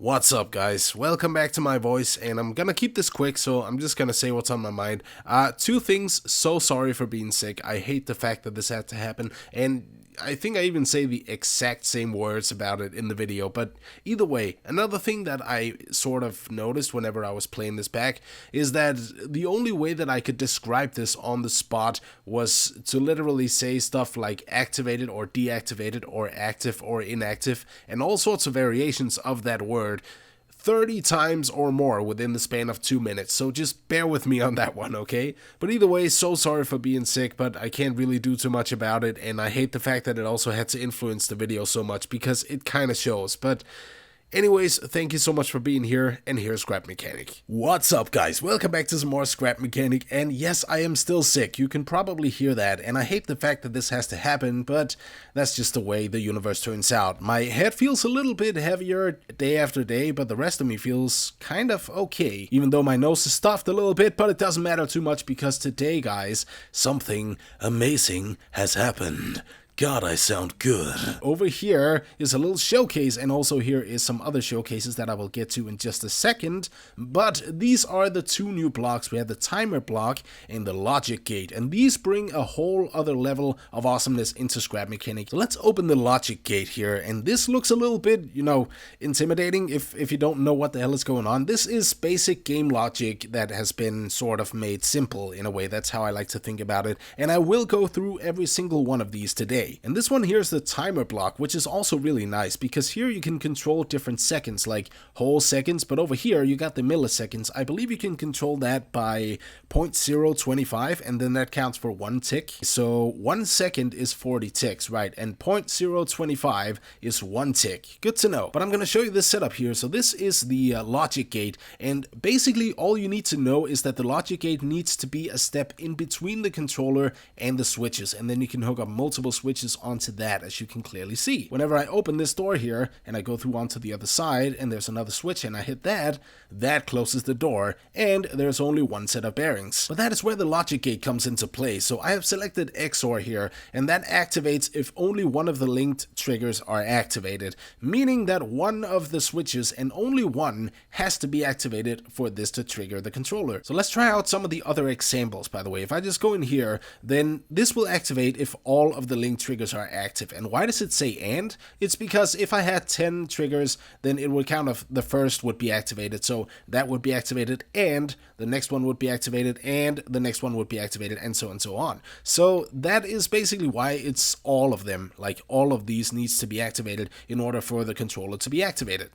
What's up, guys? Welcome back to my voice, and I'm gonna keep this quick, so I'm just gonna say what's on my mind. Two things. So sorry for being sick. I hate the fact that this had to happen, and I think I even say the exact same words about it in the video, but either way, another thing that I sort of noticed whenever I was playing this back is that the only way that I could describe this on the spot was to literally say stuff like activated or deactivated or active or inactive and all sorts of variations of that word 30 times or more within the span of 2 minutes, so just bear with me on that one, okay? But either way, so sorry for being sick, but I can't really do too much about it, and I hate the fact that it also had to influence the video so much, because it kinda shows, but anyways, thank you so much for being here, and here's Scrap Mechanic. What's up, guys? Welcome back to some more Scrap Mechanic, and yes, I am still sick. You can probably hear that, and I hate the fact that this has to happen, but that's just the way the universe turns out. My head feels a little bit heavier day after day, but the rest of me feels kind of okay, even though my nose is stuffed a little bit, but it doesn't matter too much because today, guys, something amazing has happened. God, I sound good. Over here is a little showcase, and also here is some other showcases that I will get to in just a second, but these are the two new blocks. We have the timer block and the logic gate, and these bring a whole other level of awesomeness into Scrap Mechanic. So let's open the logic gate here, and this looks a little bit, intimidating if you don't know what the hell is going on. This is basic game logic that has been sort of made simple in a way. That's how I like to think about it, and I will go through every single one of these today. And this one here is the timer block, which is also really nice because here you can control different seconds, like whole seconds, but over here you got the milliseconds. I believe you can control that by 0.025, and then that counts for 1 tick. So 1 second is 40 ticks, right? And 0.025 is 1 tick. Good to know. But I'm going to show you this setup here. So this is the logic gate, and basically all you need to know is that the logic gate needs to be a step in between the controller and the switches, and then you can hook up multiple switches onto that, as you can clearly see. Whenever I open this door here and I go through onto the other side and there's another switch and I hit that closes the door, and there's only one set of bearings. But that is where the logic gate comes into play. So I have selected XOR here, and that activates if only one of the linked triggers are activated, meaning that one of the switches and only one has to be activated for this to trigger the controller. So let's try out some of the other examples, by the way. If I just go in here, then this will activate if all of the linked triggers are active. And why does it say and? It's because if I had 10 triggers, then it would count if the first would be activated, so that would be activated, and the next one would be activated, and the next one would be activated, and so on. So that is basically why it's all of them, like all of these needs to be activated in order for the controller to be activated.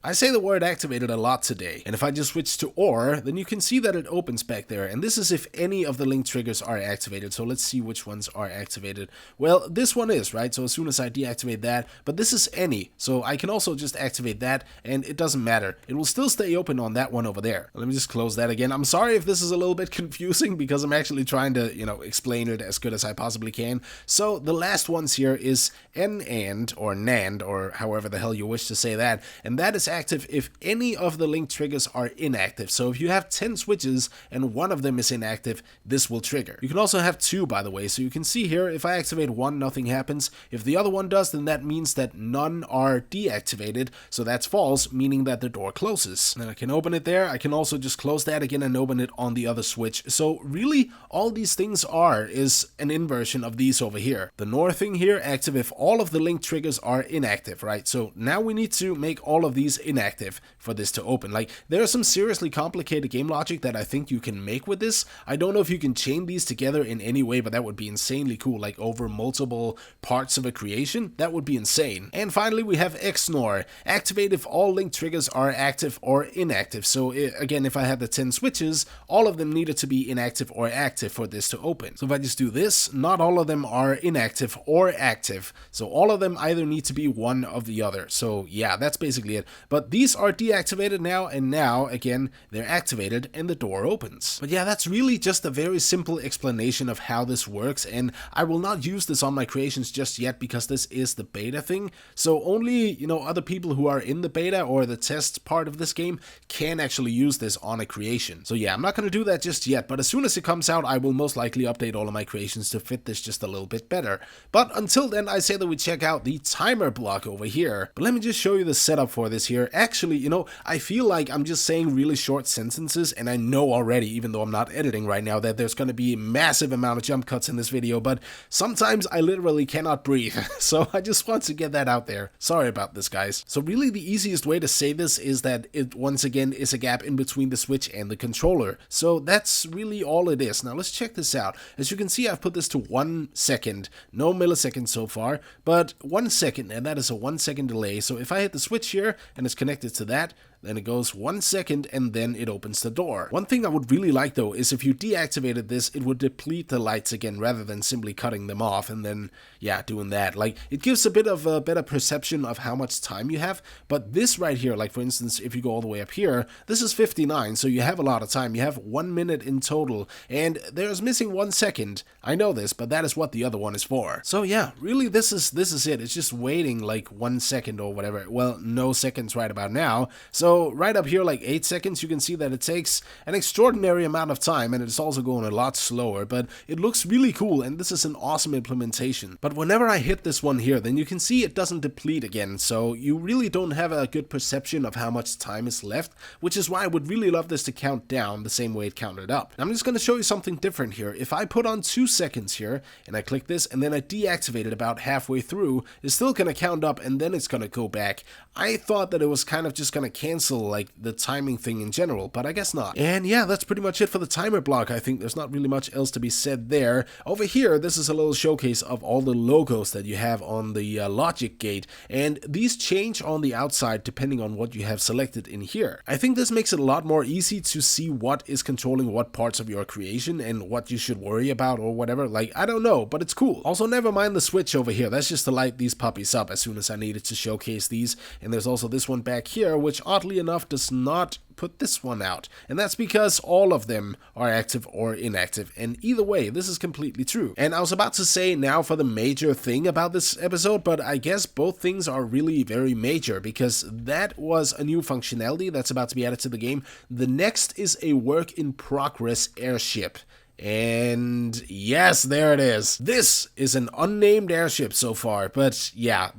I say the word activated a lot today, and if I just switch to OR, then you can see that it opens back there, and this is if any of the link triggers are activated. So let's see which ones are activated. Well, this one is, right? So as soon as I deactivate that, but this is any, so I can also just activate that, and it doesn't matter. It will still stay open on that one over there. Let me just close that again. I'm sorry if this is a little bit confusing, because I'm actually trying to, explain it as good as I possibly can. So the last ones here is and, or NAND, or however the hell you wish to say that, and that is active if any of the link triggers are inactive. So if you have 10 switches and one of them is inactive, this will trigger. You can also have 2, by the way, so you can see here, if I activate one, nothing happens. If the other one does, then that means that none are deactivated, so that's false, meaning that the door closes. Then I can open it there. I can also just close that again and open it on the other switch. So really, all these things is an inversion of these over here. The NOR thing here, active if all of the link triggers are inactive, right? So now we need to make all of these inactive for this to open. Like, there are some seriously complicated game logic that I think you can make with this. I don't know if you can chain these together in any way, but that would be insanely cool, like over multiple parts of a creation. That would be insane. And finally, we have XNOR, activate if all link triggers are active or inactive. So again, if I had the 10 switches, all of them needed to be inactive or active for this to open. So if I just do this, not all of them are inactive or active. So all of them either need to be one of the other. So yeah, that's basically it. But these are deactivated now, and now, again, they're activated and the door opens. But yeah, that's really just a very simple explanation of how this works, and I will not use this on my creations just yet because this is the beta thing. So only, other people who are in the beta or the test part of this game can actually use this on a creation. So yeah, I'm not going to do that just yet, but as soon as it comes out, I will most likely update all of my creations to fit this just a little bit better. But until then, I say that we check out the timer block over here. But let me just show you the setup for this here. here. Actually, you know, I feel like I'm just saying really short sentences, and I know already, even though I'm not editing right now, that there's going to be a massive amount of jump cuts in this video, but sometimes I literally cannot breathe, so I just want to get that out there. Sorry about this, guys. So really the easiest way to say this is that it once again is a gap in between the Switch and the controller. So that's really all it is. Now let's check this out. As you can see, I've put this to 1 second, no milliseconds so far, but 1 second, and that is a 1 second delay. So if I hit the Switch here and it's connected to that, then it goes 1 second and then it opens the door. One thing I would really like though is if you deactivated this, it would deplete the lights again rather than simply cutting them off and then, yeah, doing that. Like, it gives a bit of a better perception of how much time you have, but this right here, like for instance, if you go all the way up here, this is 59, so you have a lot of time. You have 1 minute in total, and there's missing 1 second. I know this, but that is what the other one is for. So yeah, really this is it. It's just waiting like 1 second or whatever. Well, no seconds right about now. So right up here, like 8 seconds, you can see that it takes an extraordinary amount of time, and it's also going a lot slower, but it looks really cool, and this is an awesome implementation. But whenever I hit this one here, then you can see it doesn't deplete again, so you really don't have a good perception of how much time is left, which is why I would really love this to count down the same way it counted up. I'm just going to show you something different here. If I put on 2 seconds here, and I click this, and then I deactivate it about halfway through, it's still going to count up, and then it's going to go back. I thought that it was kind of just going to cancel like the timing thing in general, but I guess not. And yeah, that's pretty much it for the timer block. I think there's not really much else to be said there. Over here, this is a little showcase of all the logos that you have on the logic gate, and these change on the outside depending on what you have selected in here. I think this makes it a lot more easy to see what is controlling what parts of your creation and what you should worry about or whatever. Like, I don't know, but it's cool. Also, never mind the Switch over here. That's just to light these puppies up as soon as I needed to showcase these. And there's also this one back here, which oddly enough does not put this one out, and that's because all of them are active or inactive, and either way this is completely true. And I was about to say now for the major thing about this episode, but I guess both things are really very major, because that was a new functionality that's about to be added to the game. The next is a work in progress airship. And yes, there it is. This is an unnamed airship so far, but yeah,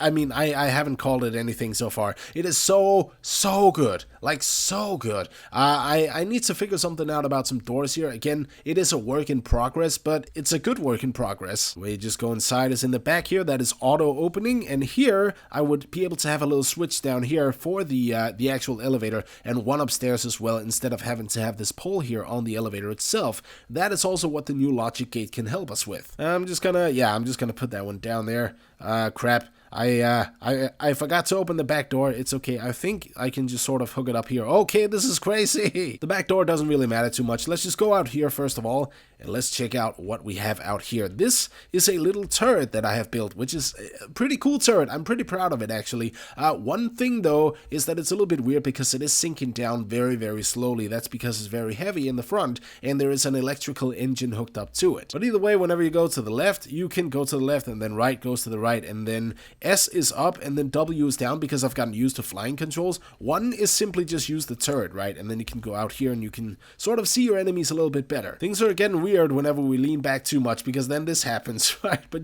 I haven't called it anything so far. It is so good, like so good. I need to figure something out about some doors here. Again, it is a work in progress, but it's a good work in progress. Where you just go inside is in the back here, that is auto opening, and here I would be able to have a little switch down here for the actual elevator, and one upstairs as well, instead of having to have this pole here on the elevator itself. That is also what the new logic gate can help us with. I'm just gonna put that one down there. Crap. I forgot to open the back door. It's okay. I think I can just sort of hook it up here. Okay, this is crazy. The back door doesn't really matter too much. Let's just go out here first of all, and let's check out what we have out here. This is a little turret that I have built, which is a pretty cool turret. I'm pretty proud of it, actually. One thing, though, is that it's a little bit weird because it is sinking down very, very slowly. That's because it's very heavy in the front, and there is an electrical engine hooked up to it. But either way, whenever you go to the left, you can go to the left, and then right goes to the right, and then S is up and then W is down because I've gotten used to flying controls. One is simply just use the turret, right? And then you can go out here and you can sort of see your enemies a little bit better. Things are getting weird whenever we lean back too much because then this happens, right? But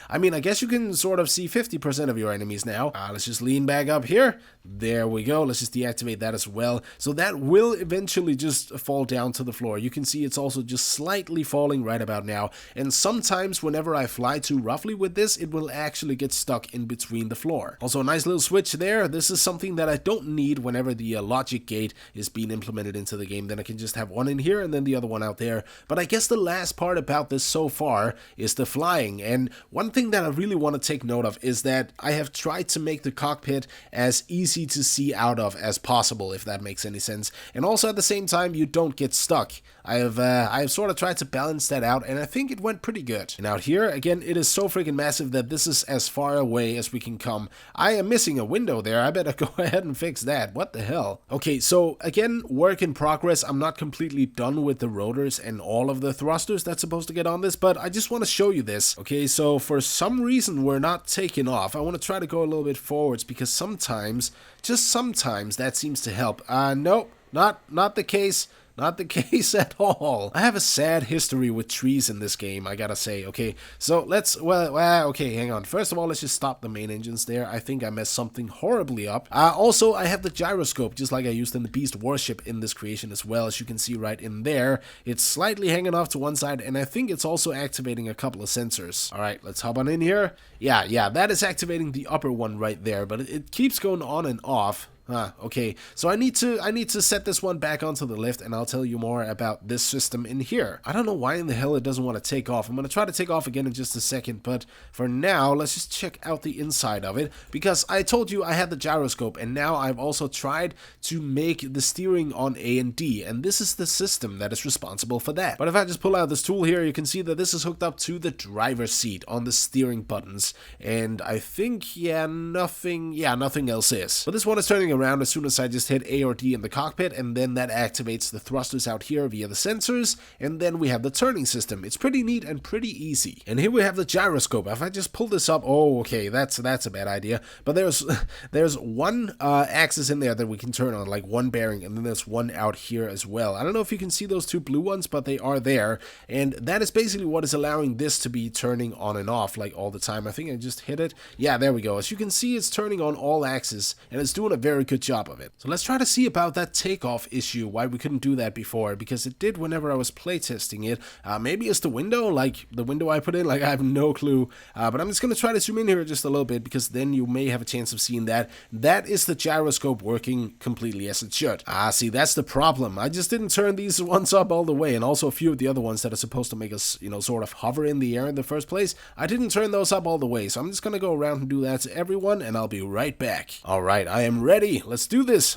I guess you can sort of see 50% of your enemies now. Let's just lean back up here. There we go. Let's just deactivate that as well. So that will eventually just fall down to the floor. You can see it's also just slightly falling right about now. And sometimes whenever I fly too roughly with this, it will actually get stuck in between the floor. Also a nice little switch there. This is something that I don't need whenever the logic gate is being implemented into the game. Then I can just have one in here and then the other one out there. But I guess the last part about this so far is the flying. And one thing that I really want to take note of is that I have tried to make the cockpit as easy to see out of as possible, if that makes any sense. And also at the same time, you don't get stuck. I have sort of tried to balance that out, and I think it went pretty good. And out here, again, it is so freaking massive that this is as far away as we can come. I am missing a window there. I better go ahead and fix that. What the hell? Okay, so again, work in progress. I'm not completely done with the rotors and all of the thrusters that's supposed to get on this, but I just want to show you this. Okay, so for some reason, we're not taking off. I want to try to go a little bit forwards because sometimes, just sometimes, that seems to help. Nope, not the case. not the case at all. I have a sad history with trees in this game, I gotta say. Okay, so let's, okay, hang on. First of all, let's just stop the main engines there. I think I messed something horribly up. Also, I have the gyroscope, just like I used in the Beast Warship in this creation as well. As you can see right in there, it's slightly hanging off to one side, and I think it's also activating a couple of sensors. All right, let's hop on in here. Yeah, that is activating the upper one right there, but it keeps going on and off. Okay, so I need to set this one back onto the lift, and I'll tell you more about this system in here. I don't know why in the hell it doesn't want to take off. I'm going to try to take off again in just a second, but for now, let's just check out the inside of it, because I told you I had the gyroscope, and now I've also tried to make the steering on A and D, and this is the system that is responsible for that. But if I just pull out this tool here, you can see that this is hooked up to the driver's seat on the steering buttons, and I think, nothing else is. But this one is turning around as soon as I just hit A or D in the cockpit, and then that activates the thrusters out here via the sensors, and then we have the turning system. It's pretty neat and pretty easy. And here we have the gyroscope. If I just pull this up, oh, okay, that's a bad idea. But there's one axis in there that we can turn on, like one bearing, and then there's one out here as well. I don't know if you can see those two blue ones, but they are there, and that is basically what is allowing this to be turning on and off like all the time. I think I just hit it. Yeah, there we go. As you can see, it's turning on all axes, and it's doing a very good job of it. So let's try to see about that takeoff issue, why we couldn't do that before, because it did whenever I was playtesting it. Maybe it's the window, like the window I put in, like I have no clue. But I'm just going to try to zoom in here just a little bit, because then you may have a chance of seeing that. That is the gyroscope working completely as it should. See, that's the problem. I just didn't turn these ones up all the way, and also a few of the other ones that are supposed to make us, sort of hover in the air in the first place. I didn't turn those up all the way, so I'm just going to go around and do that to everyone, and I'll be right back. Alright, I am ready. Let's do this.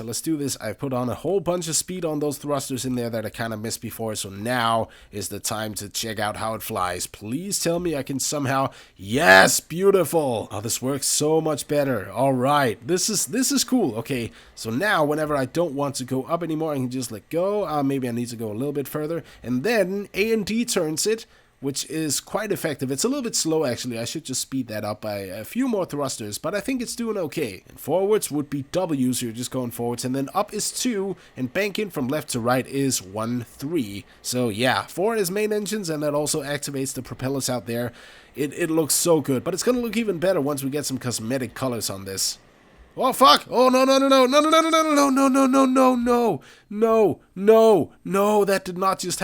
I've put on a whole bunch of speed on those thrusters in there that I kind of missed before, so now is the time to check out how it flies. Please tell me I can somehow... Yes, beautiful. Oh, this works so much better. Alright, this is cool. Okay, so now whenever I don't want to go up anymore, I can just let go. Maybe I need to go a little bit further, and then A and D turns it, which is quite effective. It's a little bit slow, actually. I should just speed that up by a few more thrusters, but I think it's doing okay. And forwards would be W, so you're just going forwards, and then up is 2, and banking from left to right is 1, 3. So yeah, 4 is main engines, and that also activates the propellers out there. It looks so good, but it's gonna look even better once we get some cosmetic colors on this. Oh fuck! Oh no, that did not just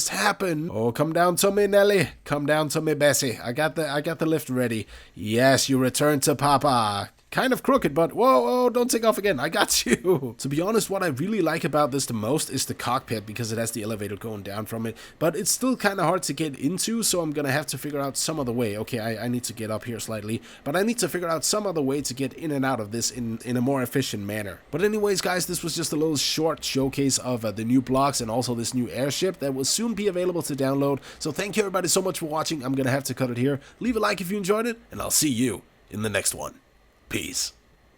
happen. Oh, come down to me, Nelly. Come down to me, Bessie. I got the lift ready. Yes, you return to Papa. Kind of crooked, but whoa, don't take off again. I got you. To be honest, what I really like about this the most is the cockpit, because it has the elevator going down from it, but it's still kind of hard to get into, so I'm gonna have to figure out some other way. Okay, I need to get up here slightly, but I need to figure out some other way to get in and out of this in a more efficient manner. But anyways, guys, this was just a little short showcase of the new blocks and also this new airship that will soon be available to download. So thank you everybody so much for watching. I'm gonna have to cut it here. Leave a like if you enjoyed it, and I'll see you in the next one. Peace.